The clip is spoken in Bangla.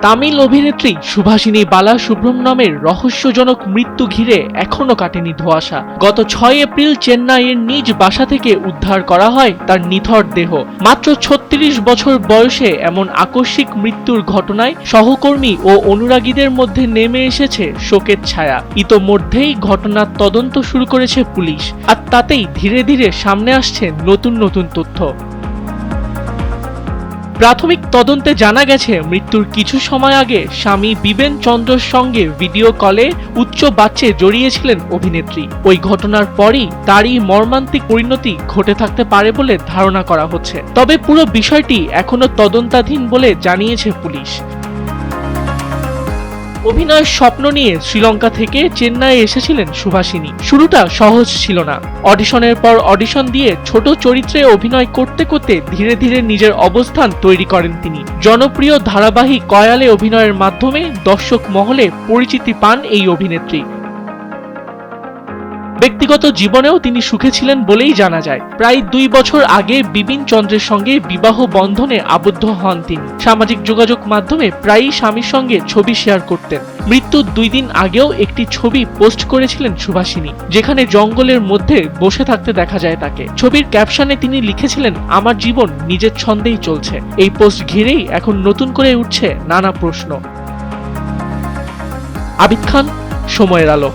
তামিল অভিনেত্রী সুভাষিনী বালাসুব্রমণ্যমের রহস্যজনক মৃত্যু ঘিরে এখনো কাটেনি ধোঁয়াশা। গত ৬ এপ্রিল চেন্নাইয়ের নিজ বাসা থেকে উদ্ধার করা হয় তার নিথর দেহ। মাত্র ৩৬ বছর বয়সে এমন আকস্মিক মৃত্যুর ঘটনায় সহকর্মী ও অনুরাগীদের মধ্যে নেমে এসেছে শোকের ছায়া। ইতোমধ্যেই ঘটনার তদন্ত শুরু করেছে পুলিশ, আর তাতেই ধীরে ধীরে সামনে আসছে নতুন নতুন তথ্য। প্রাথমিক তদন্তে জানা গেছে, মৃত্যুর কিছু সময় আগে স্বামী বিবেন চন্দ্রর সঙ্গে ভিডিও কলে উচ্চ বাচ্চে জড়িয়েছিলেন অভিনেত্রী। ওই ঘটনার পরই তারই মর্মান্তিক পরিণতি ঘটে থাকতে পারে বলে ধারণা করা হচ্ছে। তবে পুরো বিষয়টি এখনো তদন্তাধীন বলে জানিয়েছে পুলিশ। অভিনয়ের স্বপ্ন নিয়ে শ্রীলঙ্কা থেকে চেন্নাইয়ে এসেছিলেন সুভাষিনী। শুরুটা সহজ ছিল না। অডিশনের পর অডিশন দিয়ে ছোট চরিত্রে অভিনয় করতে করতে ধীরে ধীরে নিজের অবস্থান তৈরি করেন তিনি। জনপ্রিয় ধারাবাহিক কয়ালে অভিনয়ের মাধ্যমে দর্শক মহলে পরিচিতি পান এই অভিনেত্রী। ব্যক্তিগত জীবনেও তিনি সুখে ছিলেন বলেই জানা যায়। প্রায় ২ বছর আগে বিপিন চন্দ্রের সঙ্গে বিবাহ বন্ধনে আবদ্ধ হন তিনি। সামাজিক যোগাযোগ মাধ্যমে প্রায়ই স্বামীর সঙ্গে ছবি শেয়ার করতেন। মৃত্যুর ২ দিন আগেও একটি ছবি পোস্ট করেছিলেন সুভাষিনী, যেখানে জঙ্গলের মধ্যে বসে থাকতে দেখা যায় তাকে। ছবির ক্যাপশনে তিনি লিখেছিলেন, আমার জীবন নিজের ছন্দেই চলছে। এই পোস্ট ঘিরেই এখন নতুন করে উঠছে নানা প্রশ্ন। আবিদ খান, সময়ের আলো।